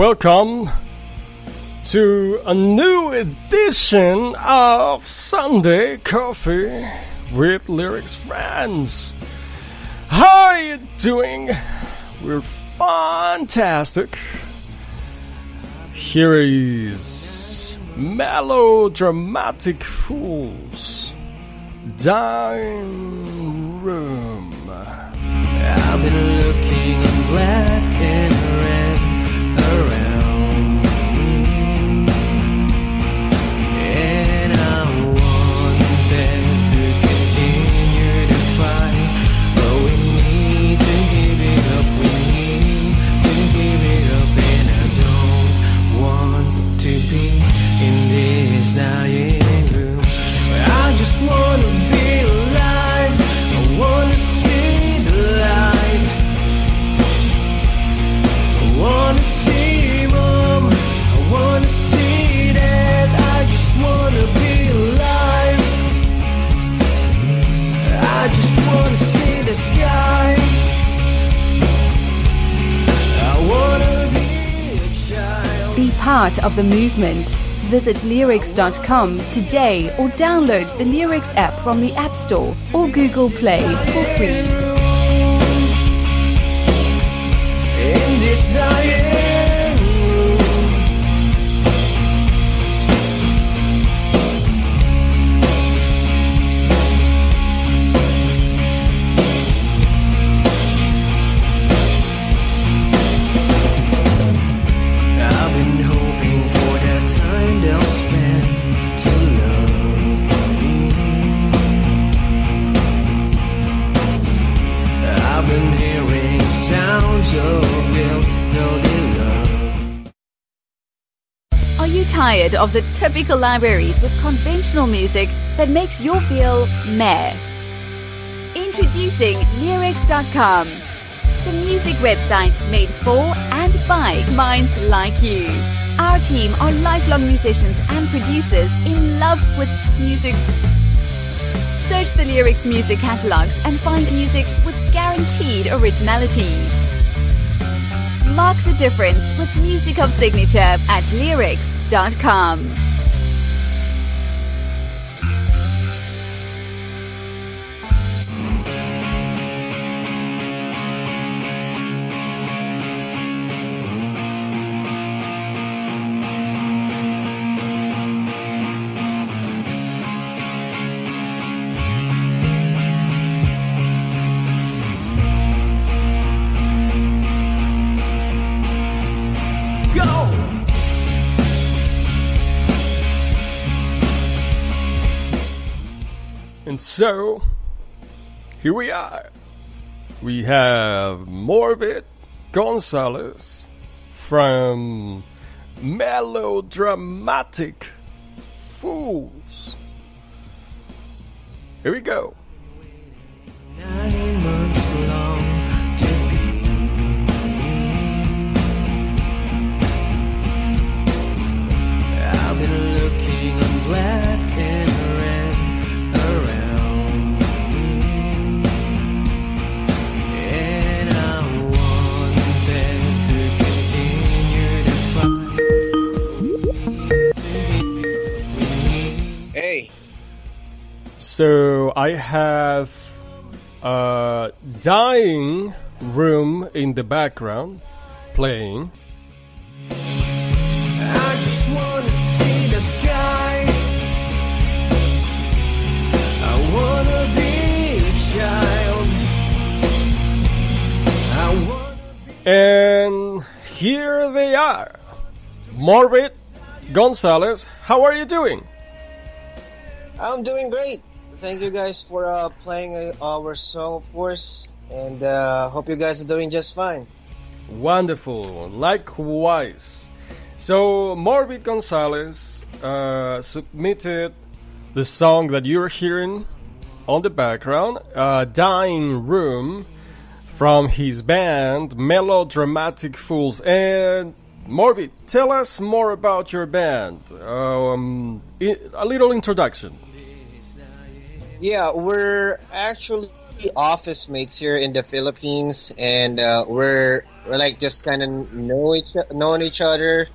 welcome to a new edition of Sunday Coffee with Leerecs friends. How are you doing? We're fantastic. Here is Melodramatic Fools, Dying Room. I've been looking in black and red around me, and I wanted to continue to fight, but we need to give it up, we need to give it up, and I don't want to be in this dying room. I just want to be alive, I want to see the light, I want to see mom, I want to see dad, I just want to be alive, I just want to see the sky, I want to be a child. Be part of the movement. Visit Leerecs.com today or download the Leerecs app from the App Store or Google Play for free. In this dying room, I've been hoping for that time they'll spend to love me. I've been hearing sounds of real, no love. Are you tired of the typical libraries with conventional music that makes you feel meh? Introducing Leerecs.com, the music website made for and by minds like you. Our team are lifelong musicians and producers in love with music. Search the Leerecs music catalogs and find music with guaranteed originality. Mark the difference with music of signature at Leerecs.com. And so, here we are. We have Morbid Gonzalez from Melodramatic Fools. Here we go. 9 months long to be me. I've been looking in black and red around me, and I wanted to continue to fight. Hey. So I have a dying room in the background playing. I just wanna see the sky, I wanna be a child, I wanna be. And here they are. Morbid Gonzalez, how are you doing? I'm doing great. Thank you guys for playing our song, of course, and hope you guys are doing just fine. Wonderful, likewise. So Morbid Gonzalez submitted the song that you're hearing on the background, Dying Room, from his band Melodramatic Fools. And Morbid, tell us more about your band. A little introduction. Yeah, we're actually actually office mates here in the Philippines, and we're like just kind of knowing each other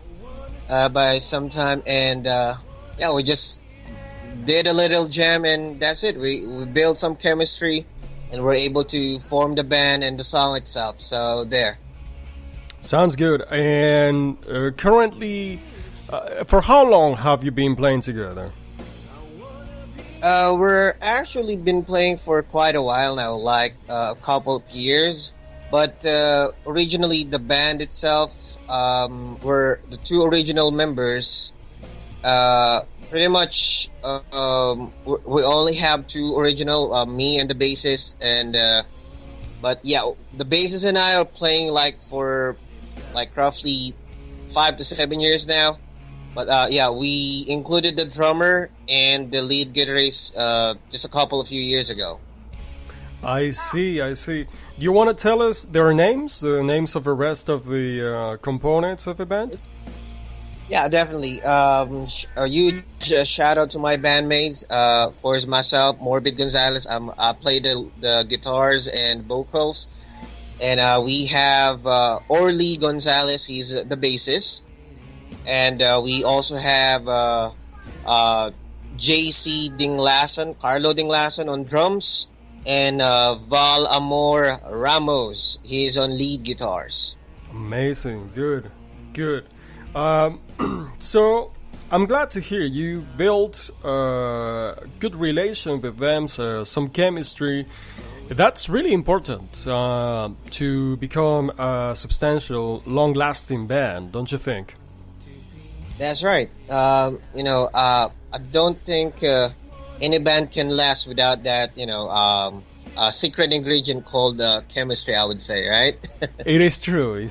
by some time, and yeah, we just did a little jam, and that's it. We built some chemistry, and we're able to form the band and the song itself. So there. Sounds good. And currently, for how long have you been playing together? We're actually been playing for quite a while now, like a couple of years. But originally, the band itself, were the two original members. Pretty much, we only have two original, me and the bassist, and but yeah, the bassist and I are playing like for like roughly 5 to 7 years now. But yeah, we included the drummer and the lead guitarist just a couple of few years ago. I see. Do you want to tell us their names, the names of the rest of the components of the band? Yeah, definitely. A huge shout out to my bandmates. Of course, myself, Morbid Gonzalez. I play the guitars and vocals. And we have Orly Gonzalez. He's the bassist. And we also have JC Dinglasan, Carlo Dinglasan on drums. And Val Amor Ramos. He's on lead guitars. Amazing. Good. So I'm glad to hear you built a good relation with them, so some chemistry. That's really important to become a substantial, long-lasting band, don't you think? That's right. I don't think any band can last without that, a secret ingredient called chemistry, I would say, right? It is true.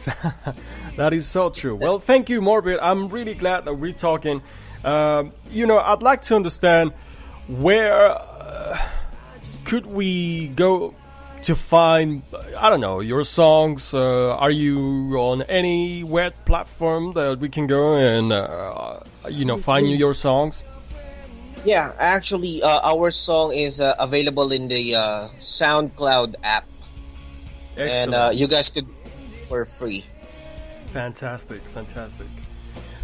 That is so true. Well, thank you, Morbid. I'm really glad that we're talking. I'd like to understand where could we go to find, I don't know, your songs. Are you on any web platform that we can go and, find your songs? Yeah, actually, our song is available in the SoundCloud app. Excellent. And you guys could for free. Fantastic.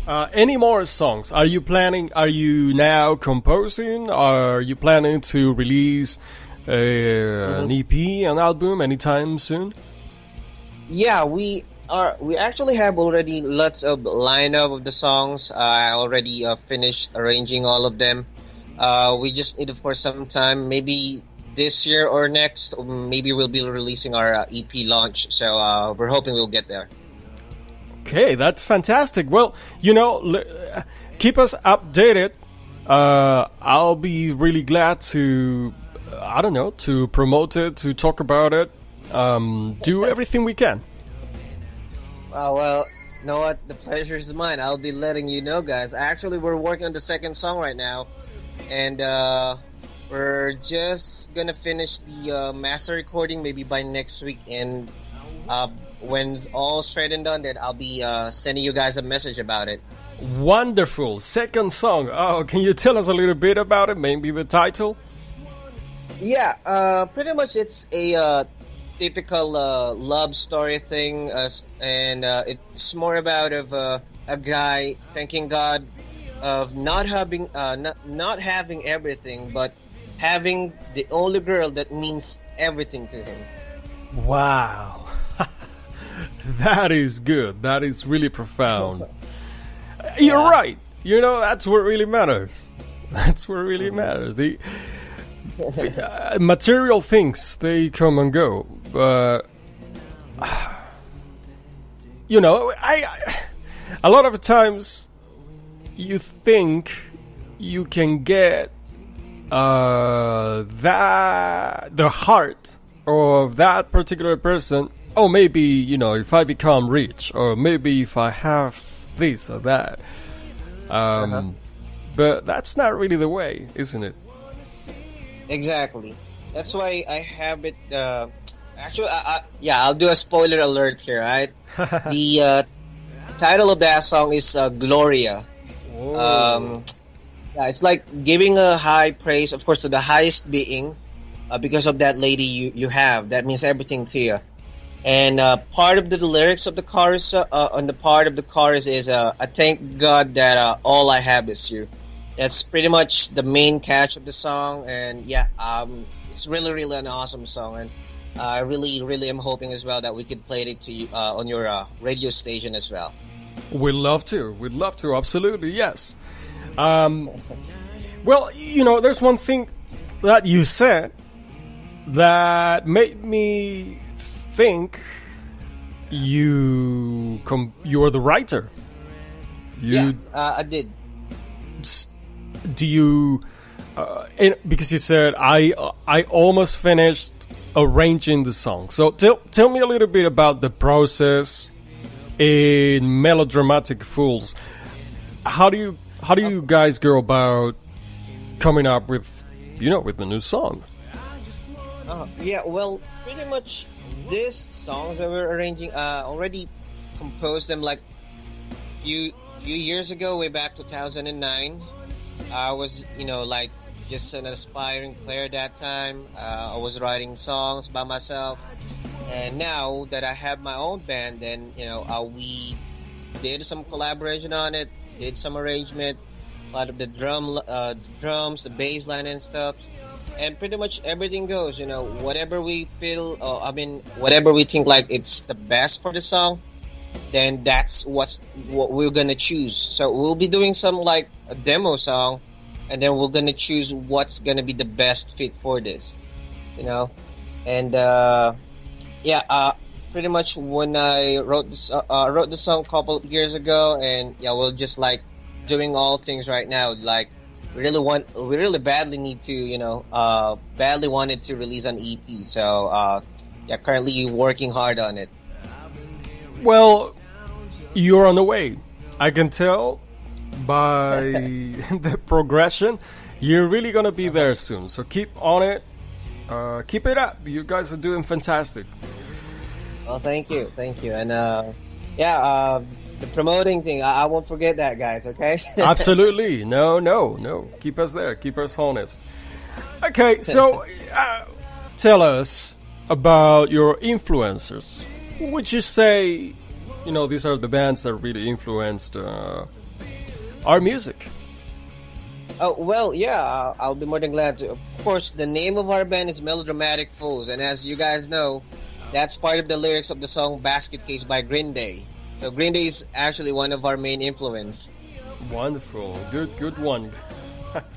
Any more songs? Are you now composing? Are you planning to release an EP, an album anytime soon? Yeah, we actually have already lots of lineup of the songs. I already finished arranging all of them. We just need, of course, some time, maybe this year or next. Maybe we'll be releasing our EP launch, so we're hoping we'll get there. Okay, that's fantastic. Well, keep us updated. I'll be really glad to, to promote it, to talk about it, do everything we can. Well, you know what? The pleasure is mine. I'll be letting you know, guys. Actually, we're working on the second song right now, and we're just gonna finish the master recording maybe by next week, and when it's all straight and done, then I'll be sending you guys a message about it. Wonderful. Second song. Oh, can you tell us a little bit about it? Maybe the title? Yeah, pretty much it's a typical love story thing, and it's more about a guy thanking God of not having everything, but having the only girl that means everything to him. Wow. That is good. That is really profound. You're right. That's what really matters. That's what really matters. The material things, they come and go. But, I a lot of the times you think you can get the heart of that particular person. Oh, maybe, if I become rich, or maybe if I have this or that. But that's not really the way, isn't it? Exactly. That's why I have it. Actually, I'll do a spoiler alert here, right? The title of that song is Gloria. It's like giving a high praise, of course, to the highest being, because of that lady you have. That means everything to you. And part of the lyrics of the chorus, on the part of the chorus is, I thank God that all I have is you. That's pretty much the main catch of the song, and yeah, it's really, really an awesome song, and I really, really am hoping as well that we could play it to you on your radio station as well. We'd love to. We'd love to. Absolutely, yes. Well, there's one thing that you said that made me think you're the writer. I did. Do you? Because you said I almost finished arranging the song. So tell me a little bit about the process in Melodramatic Fools. How do you guys go about coming up with the new song? Yeah, well, pretty much these songs that we're arranging, already composed them like few years ago, way back 2009. I was, like just an aspiring player that time. I was writing songs by myself, and now that I have my own band, then we did some collaboration on it, did some arrangement, a lot of the drums, the bass line and stuff. And pretty much everything goes, whatever we feel, whatever we think like it's the best for the song, then that's what we're gonna choose. So we'll be doing some like a demo song, and then we're gonna choose what's gonna be the best fit for this, And pretty much when I wrote the song a couple of years ago, and we're just like doing all things right now, like. We really badly need to, badly wanted to release an EP. So, currently working hard on it. Well, you're on the way. I can tell by the progression. You're really gonna be there soon. So keep on it. Keep it up. You guys are doing fantastic. Well, thank you. And the promoting thing, I won't forget that, guys, okay? Absolutely. No. Keep us there. Keep us honest. Okay, so tell us about your influencers. Would you say, these are the bands that really influenced our music? Oh, well, yeah, I'll be more than glad to. Of course, the name of our band is Melodramatic Fools, and as you guys know, that's part of the lyrics of the song Basket Case by Green Day. So Green Day is actually one of our main influence. Wonderful. Good one.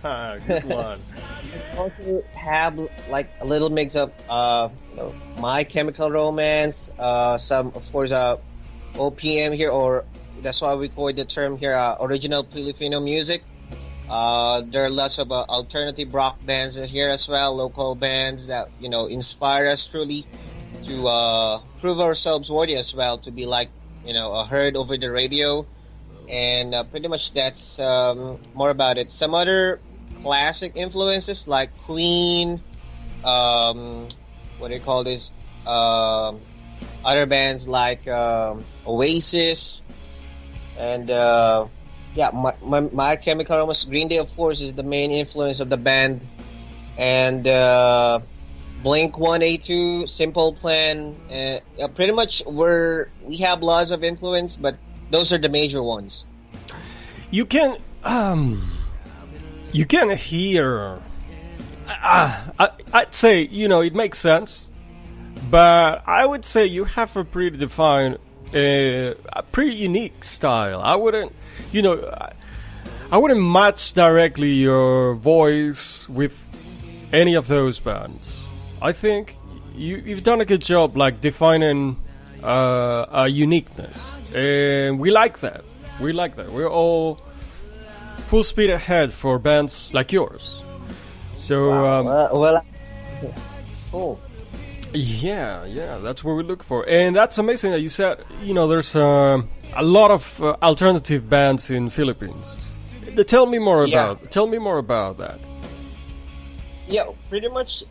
Good one. Also have like a little mix of My Chemical Romance, some of course OPM here, or that's why we call the term here original Filipino music. There are lots of alternative rock bands here as well, local bands that inspire us truly to prove ourselves worthy as well, to be like heard over the radio, and pretty much that's more about it. Some other classic influences like Queen, what do you call this? Other bands like Oasis, and My Chemical Romance. Green Day, of course, is the main influence of the band, and Blink-182, Simple Plan. Pretty much we have lots of influence, but those are the major ones. You can hear. I'd say it makes sense, but I would say you have a pretty defined, a pretty unique style. I wouldn't match directly your voice with any of those bands. I think you've done a good job, like defining a uniqueness, and we like that. We're all full speed ahead for bands like yours. So, cool. Yeah, that's what we look for, and that's amazing that you said there's a lot of alternative bands in Philippines. Tell me more about that. Yeah, pretty much.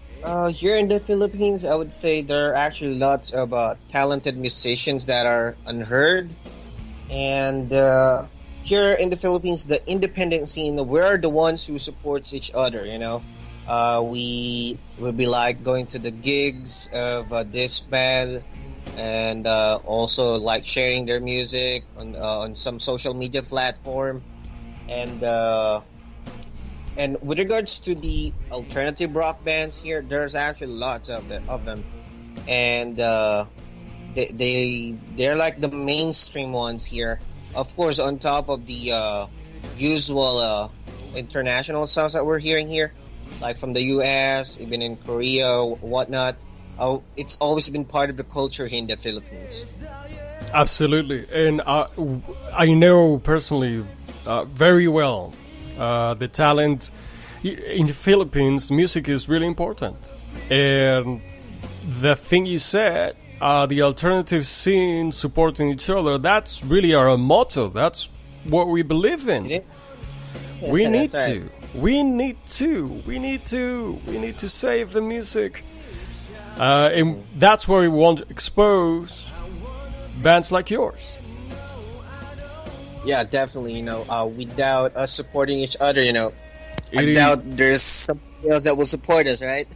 Here in the Philippines, I would say there are actually lots of talented musicians that are unheard. And here in the Philippines, the independent scene, we're the ones who supports each other, We will be like going to the gigs of this band, and also like sharing their music on some social media platform, and with regards to the alternative rock bands here, there's actually lots of them, and they're like the mainstream ones here. Of course, on top of the usual international songs that we're hearing here, like from the U.S., even in Korea, whatnot. It's always been part of the culture here in the Philippines. Absolutely, and I know personally very well the talent in the Philippines. Music is really important, and the thing you said, the alternative scene supporting each other, that's really our motto. That's what we believe in. Yeah, We need that's right. to. We need to save the music, and that's where we want to expose bands like yours. Yeah, definitely. Without us supporting each other, I It is- doubt there's somebody else that will support us, right?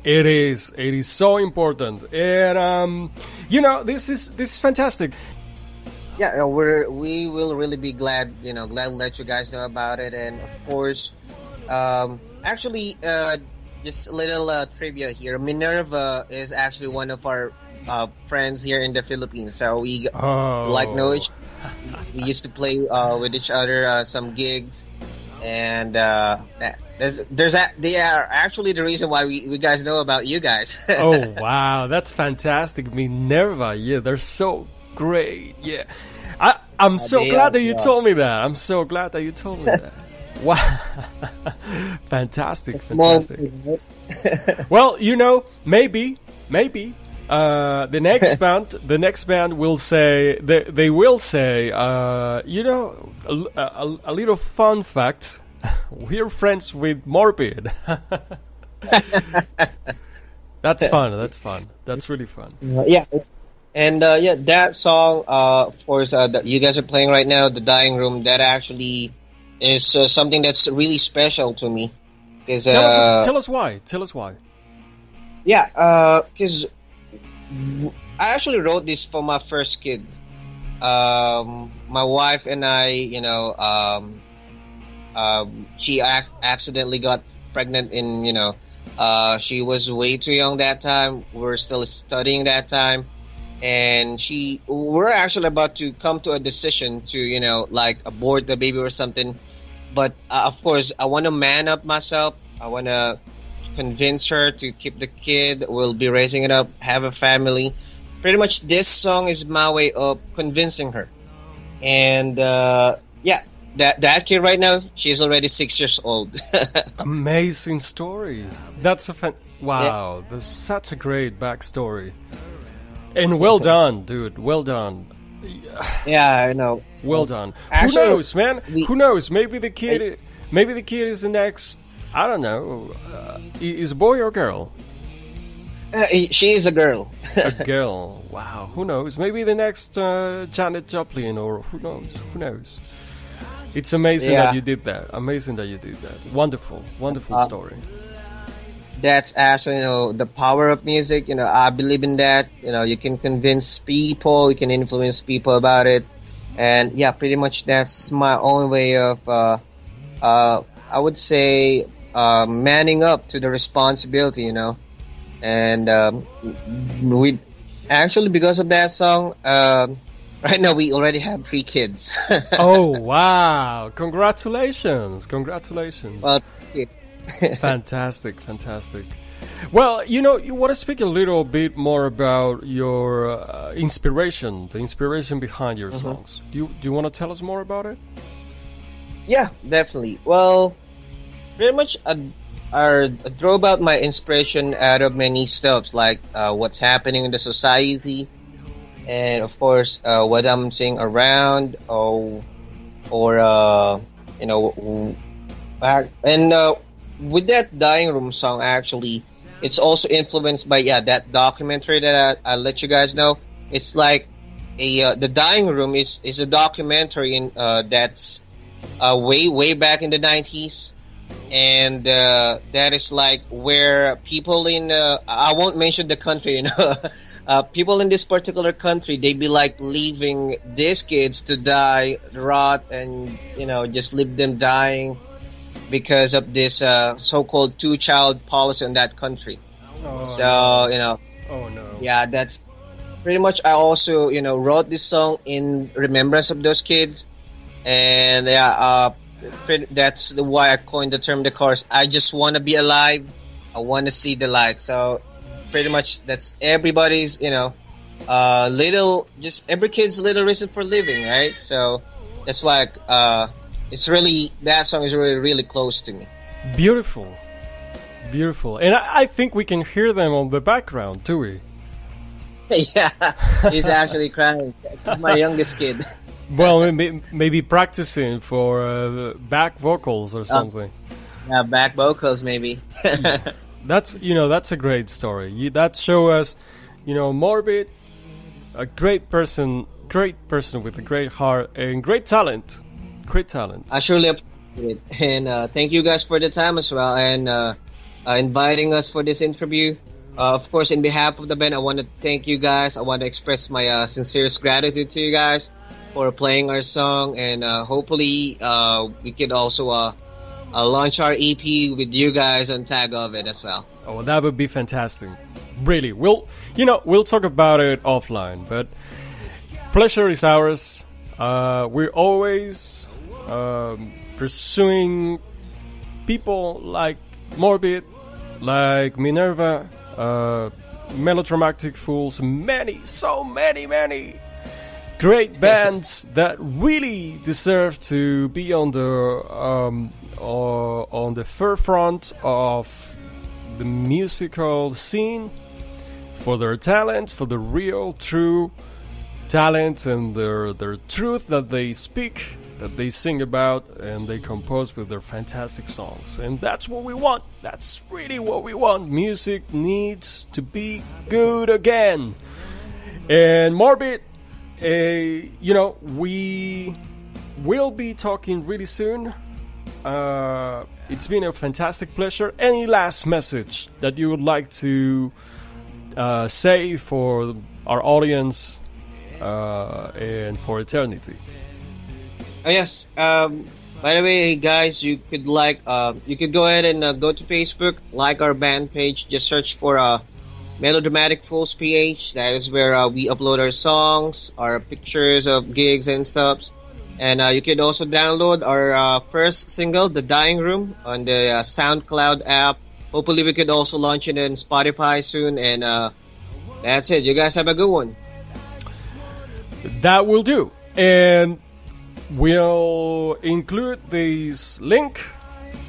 It is so important, and this is fantastic. Yeah, we will really be glad to let you guys know about it, and of course, actually, just a little trivia here. Minerva is actually one of our friends here in the Philippines, so we know each. We used to play with each other some gigs, and they are actually the reason why we guys know about you guys. Oh wow, that's fantastic. Minerva, yeah, they're so great. Yeah, I'm so they glad are, that you yeah. told me that. I'm so glad that you told me that. Wow, fantastic. Well, maybe the next band will say they will say a little fun fact. We're friends with Morbid. That's fun. That's really fun. Yeah. And that song, of course, that you guys are playing right now, "The Dying Room," that actually is something that's really special to me. Cause, Tell us why. yeah, because I actually wrote this for my first kid. My wife and I, she accidentally got pregnant she was way too young that time. We were still studying that time. And we're actually about to come to a decision to, like abort the baby or something. But of course, I want to man up myself. I want to convince her to keep the kid. We'll be raising it up, have a family. Pretty much this song is my way of convincing her. And that kid right now, she's already 6 years old. Amazing story. That's wow. That's such a great backstory. And well done, dude. Well done. Yeah, I know. Well done. Actually, Who knows, man? Who knows? Maybe the kid is the next. I don't know. Is a boy or girl? She is a girl. A girl. Wow. Who knows? Maybe the next Janet Joplin, or who knows? Who knows? It's amazing that you did that. Wonderful story. That's actually, the power of music. I believe in that. You can convince people, you can influence people about it. And yeah, pretty much that's my own way of, I would say, manning up to the responsibility, And we actually, because of that song, right now we already have 3 kids. Oh, wow. Congratulations. Well, Fantastic. Well, you want to speak a little bit more about your inspiration, the inspiration behind your songs. Do you want to tell us more about it? yeah, definitely. Well, pretty much I draw about my inspiration out of many stuffs, like what's happening in the society, and of course what I'm seeing around, with that Dying Room song, actually, it's also influenced by that documentary that I let you guys know. It's like the Dying Room is a documentary that's way back in the 90s, and that is like where people in I won't mention the country, people in this particular country, they be like leaving these kids to die, rot, and just leave them dying because of this so-called two-child policy in that country. So Oh no. yeah, that's pretty much. I also wrote this song in remembrance of those kids, and that's why I coined the term, the chorus. I just want to be alive. I want to see the light. So pretty much that's everybody's just every kid's little reason for living, right? So that's why it's really, that song is really, really close to me. Beautiful. And I think we can hear them on the background, do we? Yeah, he's actually crying. He's my youngest kid. Well, maybe practicing for back vocals or something. Yeah, back vocals maybe. That's a great story. That shows us, Morbid, a great person with a great heart and great talent. I surely appreciate it, and thank you guys for the time as well, and inviting us for this interview. Of course, in behalf of the band, I want to thank you guys. I want to express my sincerest gratitude to you guys for playing our song, and hopefully we could also launch our EP with you guys on tag of it as well. Oh, that would be fantastic. Really, we'll talk about it offline, but pleasure is ours. We're always pursuing people like Morbid, like Minerva, Melodramatic Fools, so many great bands that really deserve to be on the forefront of the musical scene for their talent, for the real, true talent, and their truth that they speak, that they sing about, and they compose with their fantastic songs. And that's what we want. That's really what we want. Music needs to be good again. And Morbid, we will be talking really soon. It's been a fantastic pleasure. Any last message that you would like to say for our audience and for eternity? Oh yes. By the way, guys, you could go ahead and go to Facebook, like our band page. Just search for Melodramatic Fools PH. That is where we upload our songs, our pictures of gigs and stuff. And you can also download our first single, The Dying Room, on the SoundCloud app. Hopefully we could also launch it in Spotify soon. And that's it. You guys have a good one. That will do. And we'll include this link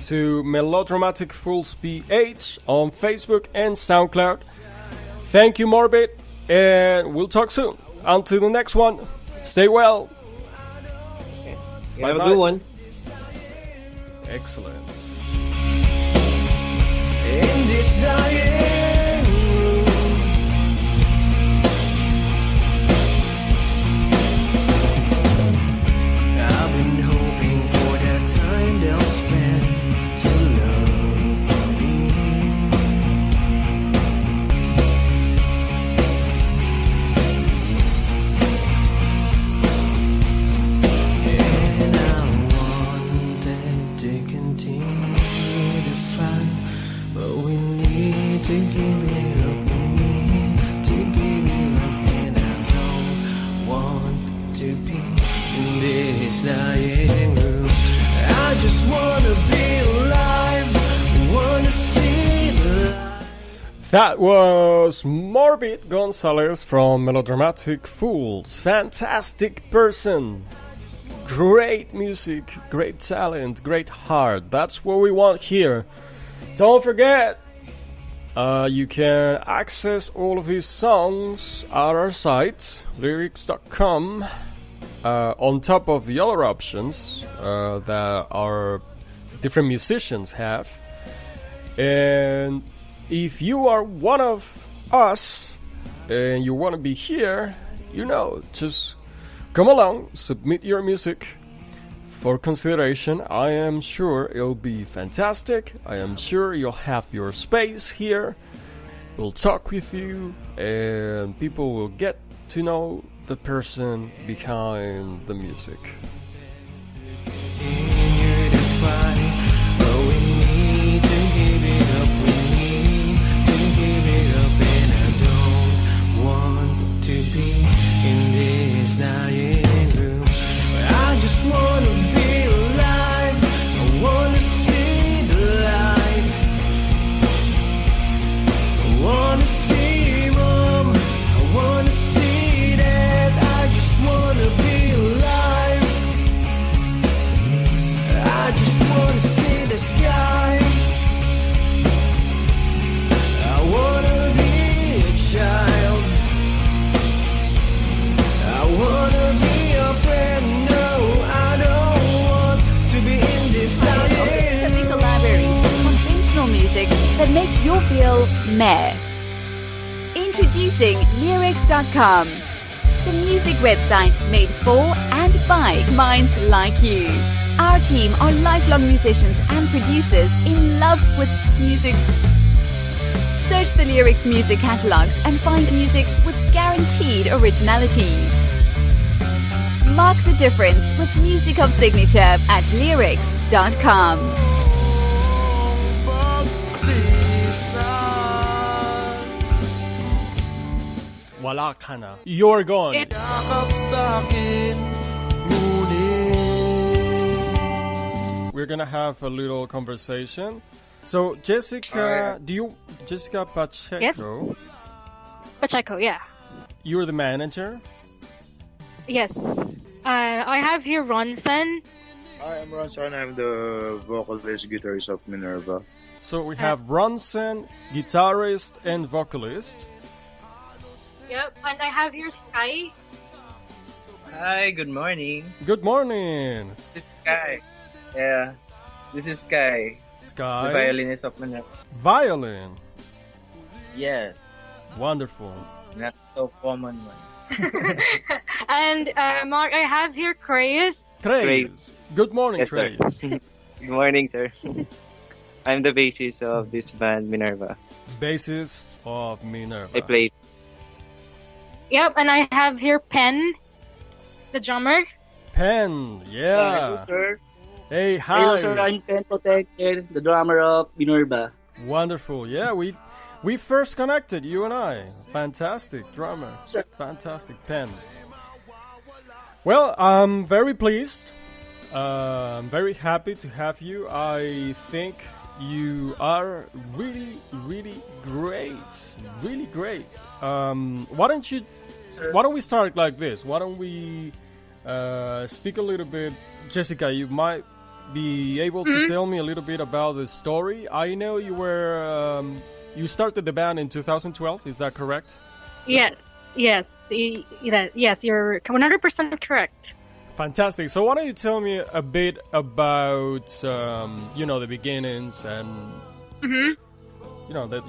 to Melodramatic Fools PH on Facebook and SoundCloud. Thank you, Morbid, and we'll talk soon. Until the next one, stay well. Have a good one. Excellent. In this dying room, I've been hoping for that time they'll spend to love me. And I wanted to continue to fight, but we need to give it up. We need to give it up, and I don't want to be in this dying room. I just wanna be alive, wanna see the light. That was Morbid Gonzalez from Melodramatic Fools. Fantastic person. Great music, great talent, great heart. That's what we want here. Don't forget, you can access all of his songs at our site, Leerecs.com, on top of the other options that our different musicians have. And if you are one of us and you want to be here, just come along, submit your music for consideration. I am sure it'll be fantastic. I am sure you'll have your space here. We'll talk with you, and people will get to know the person behind the music. Continue to fight, but we need to give it up. We need to give it up, and I don't want to be in this dying room. I just wanna be alive. I wanna see the light. I wanna see mom. I wanna see dad. I just wanna be alive. I just wanna see the sky. I wanna be a child. I wanna be a friend. No, I don't want to be in this dying. Tropical libraries of conventional music that makes you feel meh. Introducing Leerecs.com, the music website made for and by minds like you. Our team are lifelong musicians and producers in love with music. Search the Leerecs music catalogs and find music with guaranteed originality. Mark the difference with music of signature at Leerecs.com. Wala ka na. You're gone. We're gonna have a little conversation. So, Jessica, Jessica Pacheco, Yes? Pacheco, yeah. you're the manager? Yes. I have here Ronson. Hi, I'm Ronson. I'm the vocalist, guitarist of Minerva. So we have Ronson, guitarist and vocalist. Yep. And I have here Sky. Hi, good morning. Good morning, This is Sky. Yeah, this is Sky, Sky. the violinist of Manila. Violin. Yes, Wonderful. not so common one. And Mark, I have here Crayus. Trey. Good morning, Yes, sir. Trey. Good morning, sir. I'm the bassist of this band, Minerva. Bassist of Minerva. I play. Yep. And I have here Pen, the drummer. Pen. Yeah. sir. Hey, hi. Hello, sir. I'm Pen Protected, the drummer of Minerva. Wonderful. Yeah, we first connected, you and I. Fantastic drummer. Sir. Fantastic pen. Well, I'm very pleased. I'm very happy to have you. I think you are really, really great. Really great. Why don't we start like this? Why don't we speak a little bit? Jessica, you might be able to tell me a little bit about the story. I know you were you started the band in 2012. Is that correct? Yes. Yes. Yes. You're 100% correct. Fantastic. So why don't you tell me a bit about the beginnings and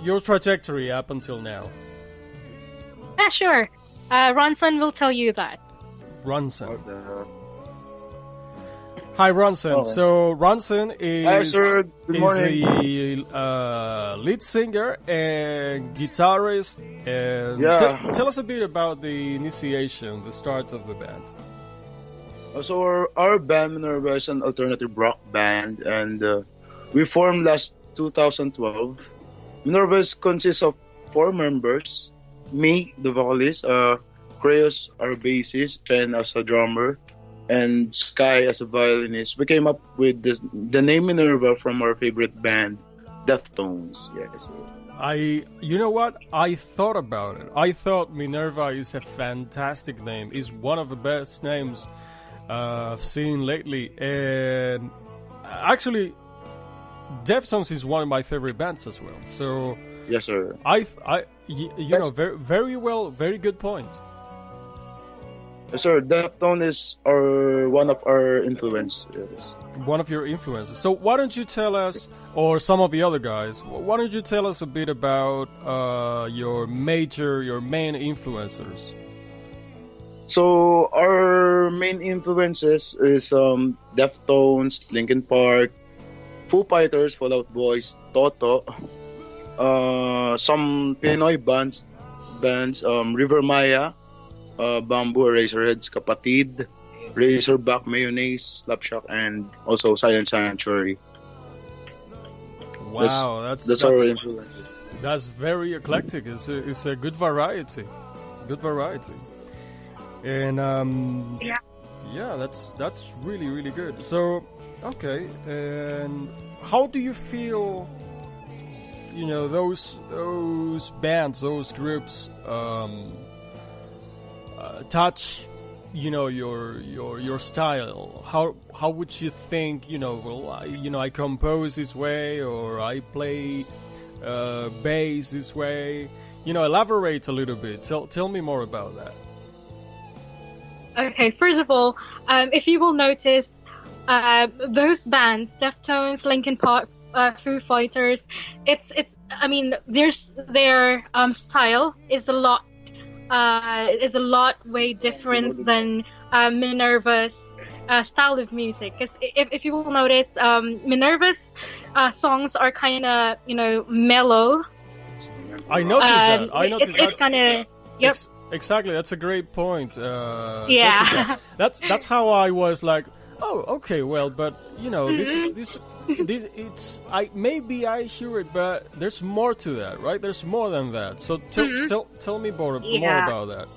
your trajectory up until now. Yeah, sure. Ronson will tell you that. Ronson. What the- Hi, Ronson. Oh. So Ronson is Hi, sir. Good morning. the lead singer and guitarist. And Yeah. tell us a bit about the initiation, the start of the band. So our band Minerva is an alternative rock band, and we formed last 2012. Minerva consists of 4 members: me, the vocalist, Crayus, our bassist, Ken as a drummer, and Sky as a violinist. We came up with the name Minerva from our favorite band, Deftones. Yes. You know what? I thought about it. I thought Minerva is a fantastic name. It's one of the best names I've seen lately. And actually, Deftones is one of my favorite bands as well. So Yes, sir. very, very well, very good point. Yes, sir. Deftones is one of our influences. One of your influences. So why don't you tell us, or some of the other guys, why don't you tell us a bit about your main influencers? So our main influences is Deftones, Linkin Park, Foo Fighters, Fall Out Boys, Toto, some Pinoy bands, River Maya, Bamboo, Eraserheads, Kapatid, Razorback, Mayonnaise, Slapshot, and also Silent Sanctuary. Wow, that's our influences. That's very eclectic. It's a good variety. Good variety. And yeah, that's really, really good. So, okay, and how do you feel, you know, those bands, those groups touch, you know, your style? How would you think, you know, well, I compose this way, or I play bass this way? You know, elaborate a little bit. Tell me more about that. Okay, first of all, if you will notice, those bands, Deftones, Linkin Park, Foo Fighters, I mean, their style is a lot way different than Minerva's style of music. Because if you will notice, Minerva's songs are kind of, you know, mellow. I noticed that. I noticed it's kind of, yep. Exactly, that's a great point. Yeah, Jessica. That's how I was like, oh, okay, well, but you know, this it's maybe I hear it, but there's more to that, right? There's more than that. So tell me more about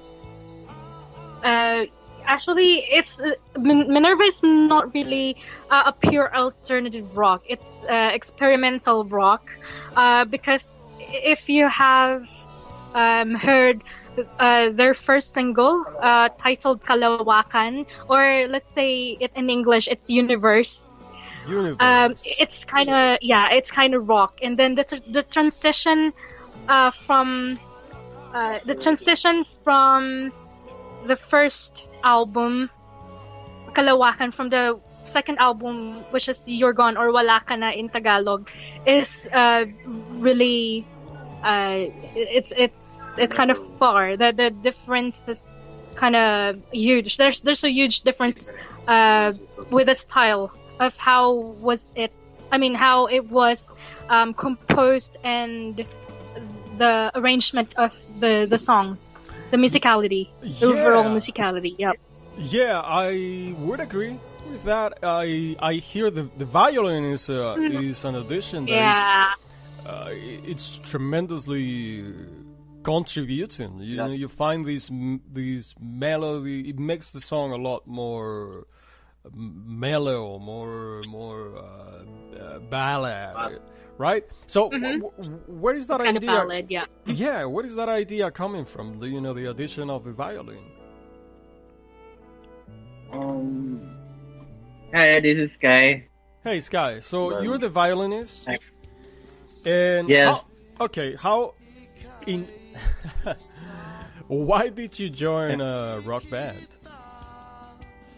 that. Actually, it's Minerva is not really a pure alternative rock. It's experimental rock, because if you have heard their first single titled Kalawakan, or let's say it in English, it's Universe. It's kind of rock, and then the transition from the first album Kalawakan, from the second album, which is You're Gone or Wala Ka Na in Tagalog, is really it's kind of far. The difference is kind of huge. There's a huge difference with the style of how it was composed, and the arrangement of the songs, the musicality, the overall musicality. Yep. Yeah, I would agree with that. I hear the violin is an addition. It's tremendously contributing. You know, you find these melody. It makes the song a lot more mellow, more ballad, right? So where is that it's idea? Kind of ballad, yeah. Yeah, where is that idea coming from? The addition of the violin. Hi, this is Sky. Hey, Sky. So you're the violinist, and yes. Why did you join a rock band?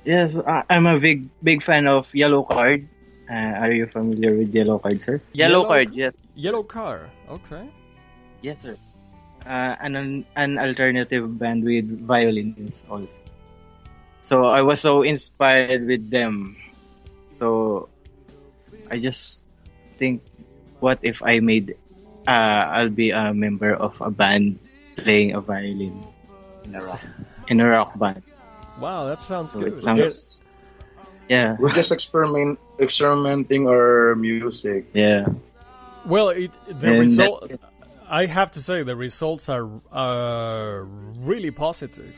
Yes, I'm a big fan of Yellow Card. Are you familiar with Yellow Card, sir? Yellow Card, yes. Yellow Card, okay. Yes, sir. An alternative band with violins also. So I was so inspired with them. So I just think, what if I I'll be a member of a band playing a violin in a rock band. Wow, that sounds good. It sounds, yeah. We're just experimenting our music. Yeah. Well, I have to say, the results are really positive.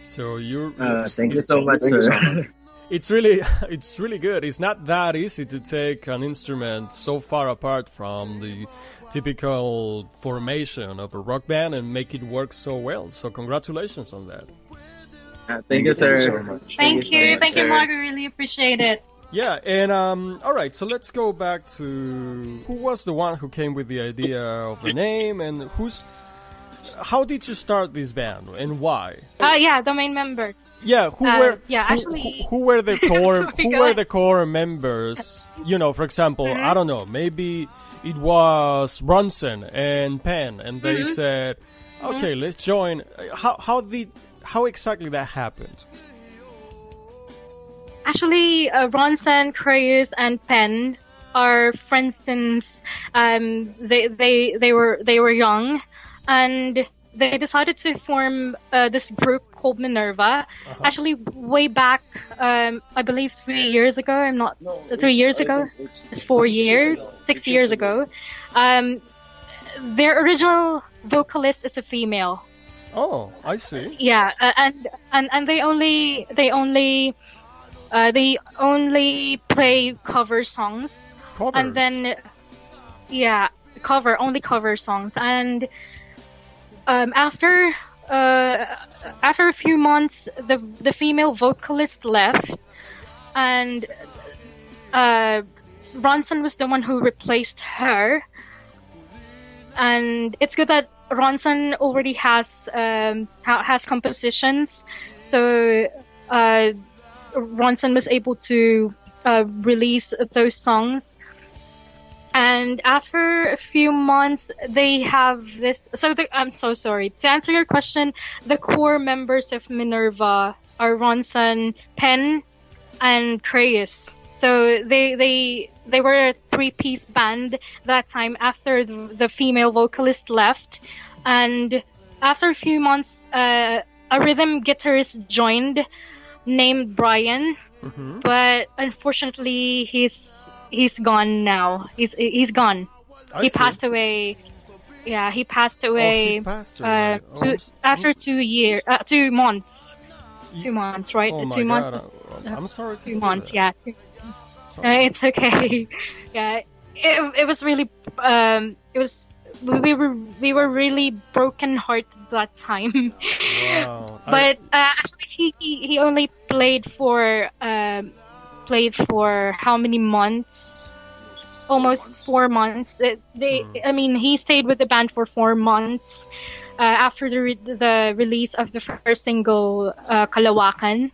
So you're. Thank you so much, sir. It's really good. It's not that easy to take an instrument so far apart from the typical formation of a rock band and make it work so well. So congratulations on that. Thank you, sir. So much. Thank you, Mark. We really appreciate it. Yeah, and all right. So let's go back to who was the one who came with the idea of the name, and how did you start this band and why? The main members. Yeah, who were the core? Sorry, who were the core members? You know, for example, I don't know. Maybe it was Bronson and Penn, and they said, "Okay, let's join." How did how exactly that happened? Actually, Ronson, Crayus, and Penn are friends since they were young, and they decided to form this group called Minerva. Actually, way back, I believe 3 years ago. I'm not 3 years ago. It's 4 years, 6 years ago. Their original vocalist is a female. Oh, I see. Yeah, and they only play cover songs. Covers. And then only cover songs. And after a few months, the female vocalist left, and Ronson was the one who replaced her. And it's good that Ronson already has compositions, so Ronson was able to release those songs. And after a few months, they have this. I'm so sorry. To answer your question, the core members of Minerva are Ronson, Penn, and Crayus. So they were a 3-piece band that time after the female vocalist left. And after a few months, a rhythm guitarist joined named Brian. Mm-hmm. But unfortunately, he's gone now. He's gone. He passed away. Yeah, he passed away. He passed away. After 2 months. 2 months, right? Oh my 2 months. God. I'm sorry to 2 hear months, that. yeah. It's okay. Yeah, it was really. We were really broken hearted that time. Wow. But actually, he only played for how many months? Almost 4 months. I mean, he stayed with the band for 4 months after the release of the first single, Kalawakan.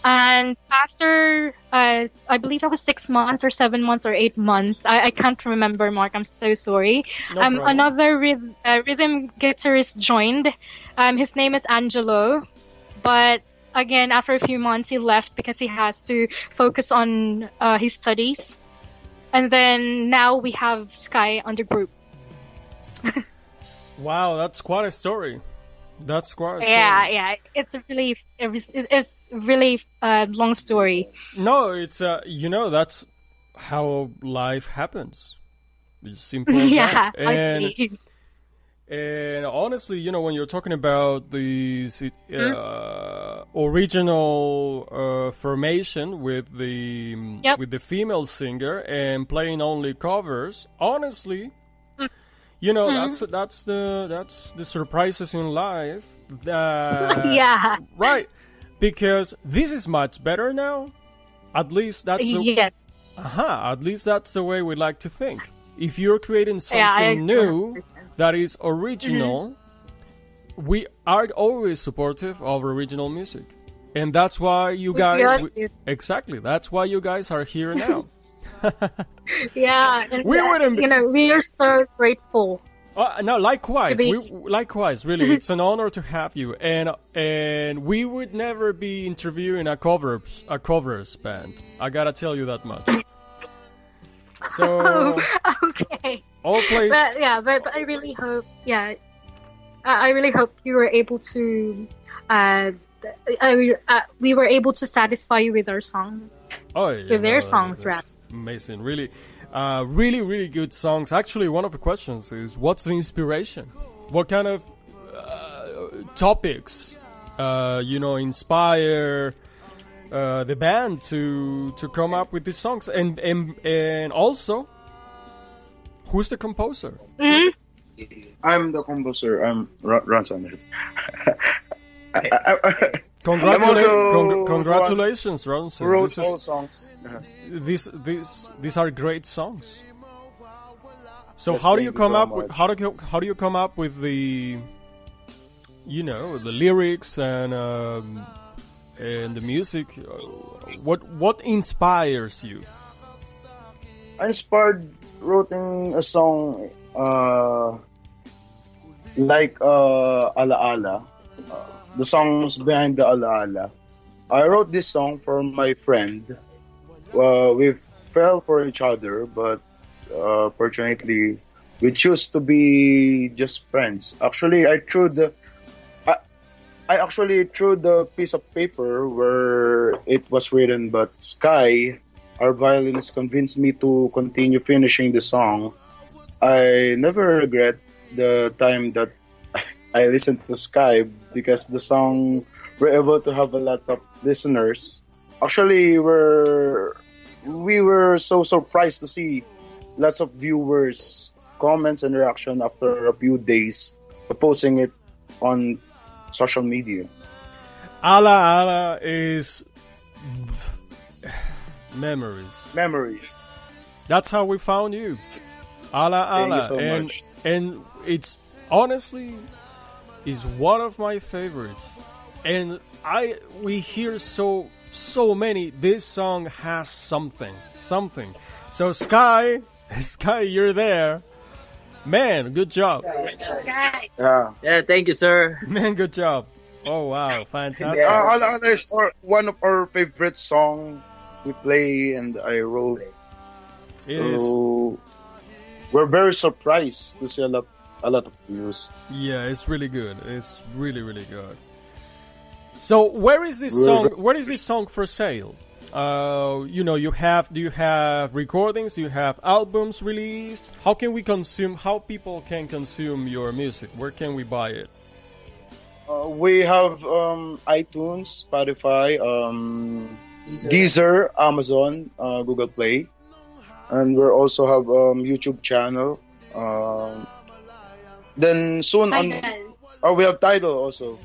And after, I believe that was 6 months or 7 months or 8 months. I can't remember, Mark. I'm so sorry. No problem. Another rhythm guitarist joined. His name is Angelo. But again, after a few months, he left because he has to focus on his studies. And then now we have Sky on the group. Wow, that's quite a story. That's quite a story. Yeah. It's a really long story. No, it's that's how life happens. It's simple as Yeah, that. I see. And honestly, when you're talking about these original formation with the female singer and playing only covers, honestly, that's the surprises in life. Yeah. Right. Because this is much better now. At least that's yes. At least that's the way we like to think. If you're creating something I new 100%. that is original, we are always supportive of original music. And that's why you guys... exactly. That's why you guys are here now. Yeah. And We wouldn't be- we are so grateful. No, likewise. To be- Likewise, really. It's an honor to have you. And we would never be interviewing a covers band. I gotta tell you that much. So... Okay. All place... But I really hope, I really hope you were able to, we were able to satisfy you with our songs. Oh, yeah. With their songs, that's rather. amazing. Really, really good songs. Actually, one of the questions is, what's the inspiration? What kind of topics, inspire the band to come up with these songs? And also, who's the composer? Mm-hmm. I'm the composer. I'm Ronson. Congratulations, Ronson. Wrote all songs. These are great songs. So Yes, how do thank you you come so up with much. how do you come up with the the lyrics and the music? What inspires you? I inspired writing a song like Ala Ala. the songs behind the Alaala. I wrote this song for my friend. We fell for each other, but fortunately, we choose to be just friends. Actually, I actually threw the piece of paper where it was written, but Sky, our violinist, convinced me to continue finishing the song. I never regret the time that I listened to Sky because the song were able to have a lot of listeners. Actually, we were so surprised to see lots of viewers, comments, and reaction after a few days posting it on social media. Ala Ala is memories. Memories. That's how we found you. Ala Thank Ala. you so and much. and it's honestly is one of my favorites. And we hear so many. This song has something. So Sky, you're there. Man, good job. Yeah. Yeah, thank you, sir. Man, good job. Oh wow, fantastic. Ala Ala is one of our favorite song we play and I wrote. It is. So we're very surprised to see a lot of views. Yeah, it's really good. It's really, really good. So where is this song? Where is this song for sale? Do you have recordings? Do you have albums released? How people can consume your music? Where can we buy it? We have iTunes, Spotify, Deezer, Amazon, Google Play, and we also have YouTube channel. Then soon we have Tidal also.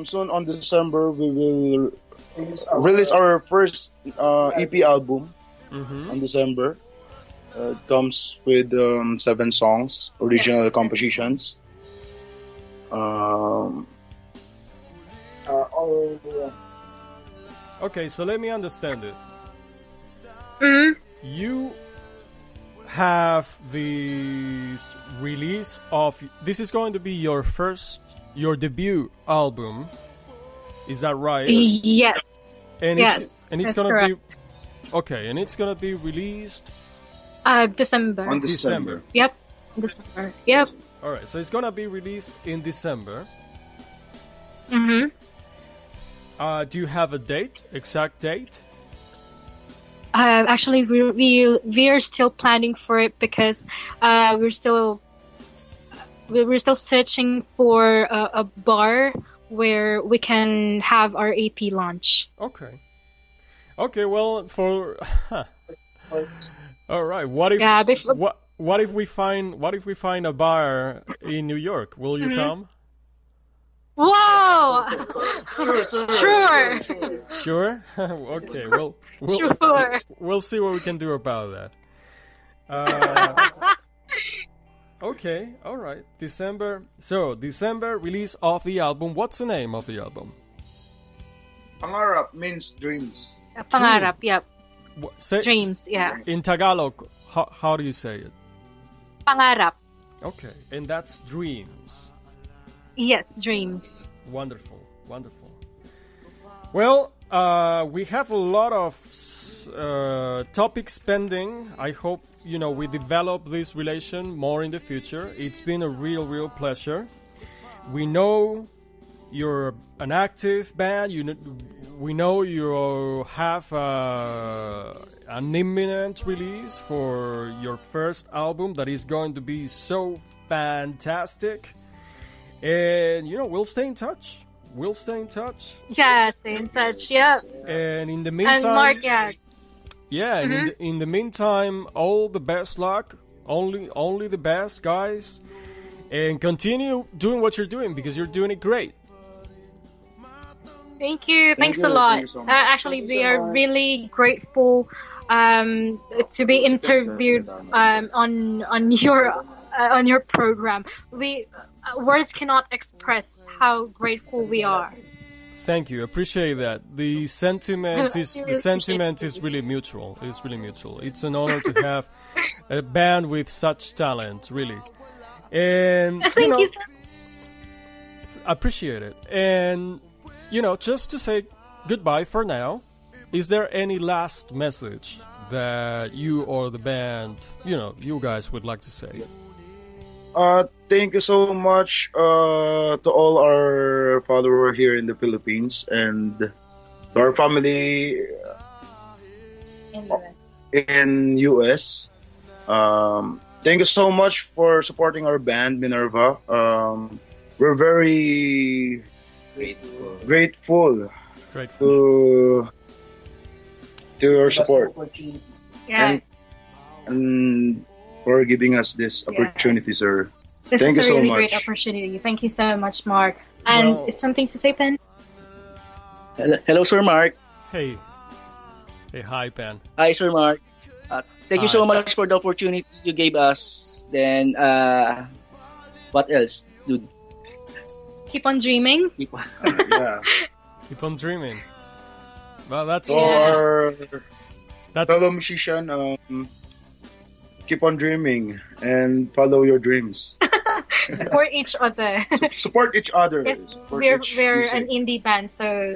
Soon on December we will release our first EP album on December. It comes with 7 songs, original compositions. Okay, so let me understand it. You have this release of this is going to be your debut album. Is that right? Yes. And yes. It's that's gonna correct. be okay, and it's gonna be released December. On December. Yep. December. Yep. All right, so it's gonna be released in December. Mhm. Do you have a exact date? Actually, we are still planning for it because we're still searching for a bar where we can have our AP launch. Okay. Well, all right. What if what if we find a bar in New York? Will you come? Whoa! Sure. Sure. Okay. Well, Sure. We'll see what we can do about that. Okay. All right. December. So December release of the album. What's the name of the album? Pangarap means dreams. Pangarap. Yep. Say, Dreams. Yeah. In Tagalog, how do you say it? Pangarap. Okay, and that's dreams. Yes, dreams. Wonderful. Well, we have a lot of topics pending. I hope we develop this relation more in the future. It's been a real pleasure. We know you're an active band. We know you have an imminent release for your first album that is going to be so fantastic. And we'll stay in touch. Yeah, stay in touch. Yeah. And in the meantime, And Mark, yeah. Yeah. And in the meantime, all the best luck. Only the best, guys. And continue doing what you're doing because you're doing it great. Thank you. Thanks a lot. Actually, we are really grateful to be interviewed on your program. Words cannot express how grateful we are. Thank you. Appreciate that. The sentiment is really mutual. It's really mutual. It's an honor to have a band with such talent, really. And Thank you so appreciate it. And, just to say goodbye for now, is there any last message that you or the band, you guys would like to say? Thank you so much to all our followers here in the Philippines and to our family in US. Thank you so much for supporting our band Minerva. We're very grateful to your support Yeah. and for giving us this opportunity, sir. This Thank is you a so really much. great opportunity. Thank you so much, Mark. And Well- it's something to say, Pen? Hello, Sir Mark. Hey, hi, Pen. Hi, Sir Mark. Thank you Hi. so much for the opportunity you gave us. Then, what else, dude? Keep on dreaming. Yeah. Keep on dreaming. Well, that's To our that's fellow musician, keep on dreaming and follow your dreams. Support each other. Support each other. Yes, Support we're each we're music. an indie band, so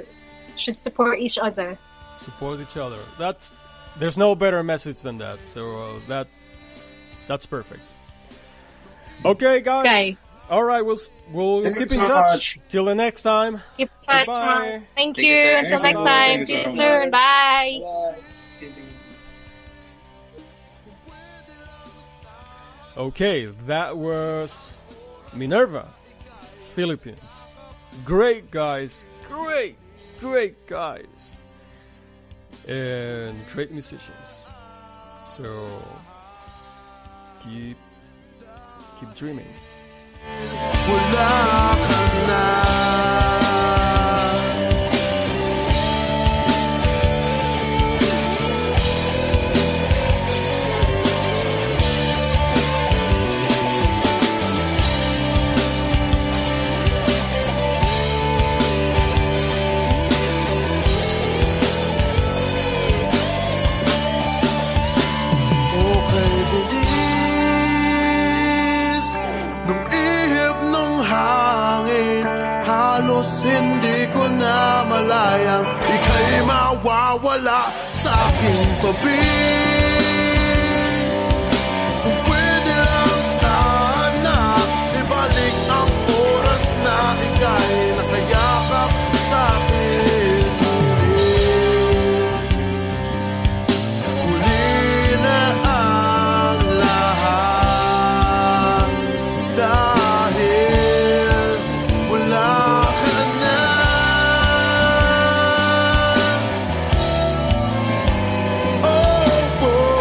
should support each other. support each other. There's no better message than that. So that's perfect. Okay, guys. Okay. All right, we'll Thank keep you in so touch. much. Till the next time. Keep in touch, Goodbye. Mark. Thank Thank you. you, sir. Until Thank next you. time. Thank See you you so soon. Bye. Okay, that was Minerva, Philippines. Great guys, great guys, and great musicians. So keep dreaming. Wala ka na. Okay, bilis nung ihip nung hangin. Halos hindi ko na malayang ika'y mawawala sa aking tabi. Kung pwede lang sana ibalik ang oras na ika'y nakayakap sa akin muli. Uli na ang lahat dahil wala ka na. Oh, oh.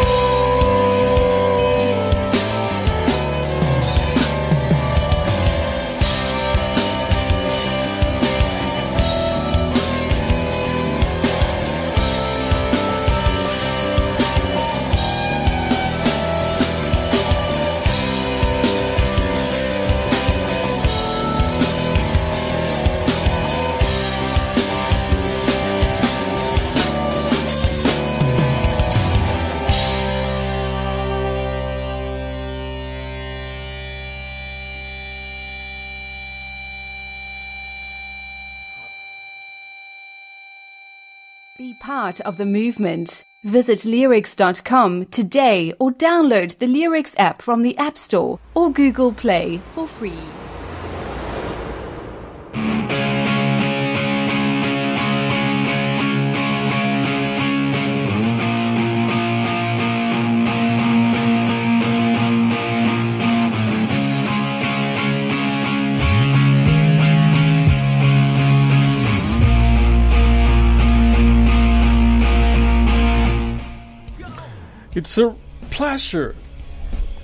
Be part of the movement. Visit Leerecs.com today or download the Leerecs app from the App Store or Google Play for free. It's a pleasure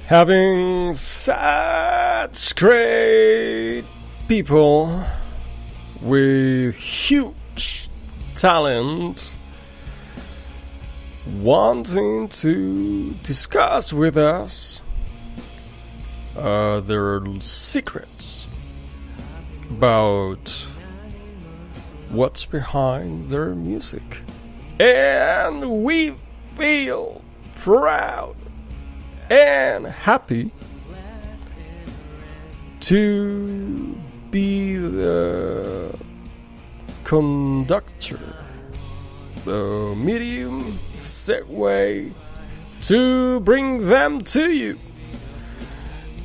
having such great people with huge talent wanting to discuss with us their secrets about what's behind their music. And we feel proud and happy to be the conductor, the medium segue to bring them to you.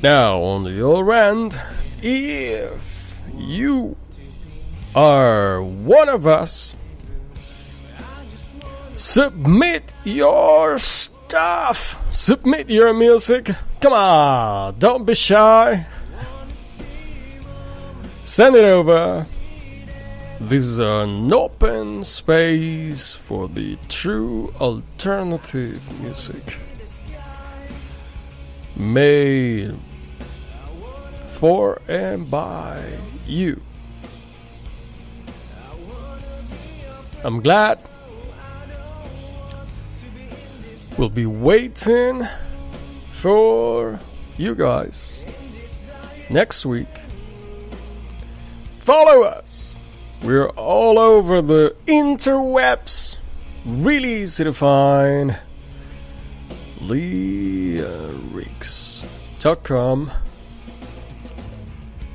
Now, on the other end, if you are one of us, submit your stuff, submit your music. Come on, don't be shy. Send it over. This is an open space for the true alternative music, made for and by you. I'm glad. We'll be waiting for you guys next week. Follow us. We're all over the interwebs. Really easy to find. Leerecs.com.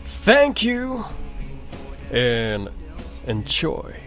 Thank you and enjoy.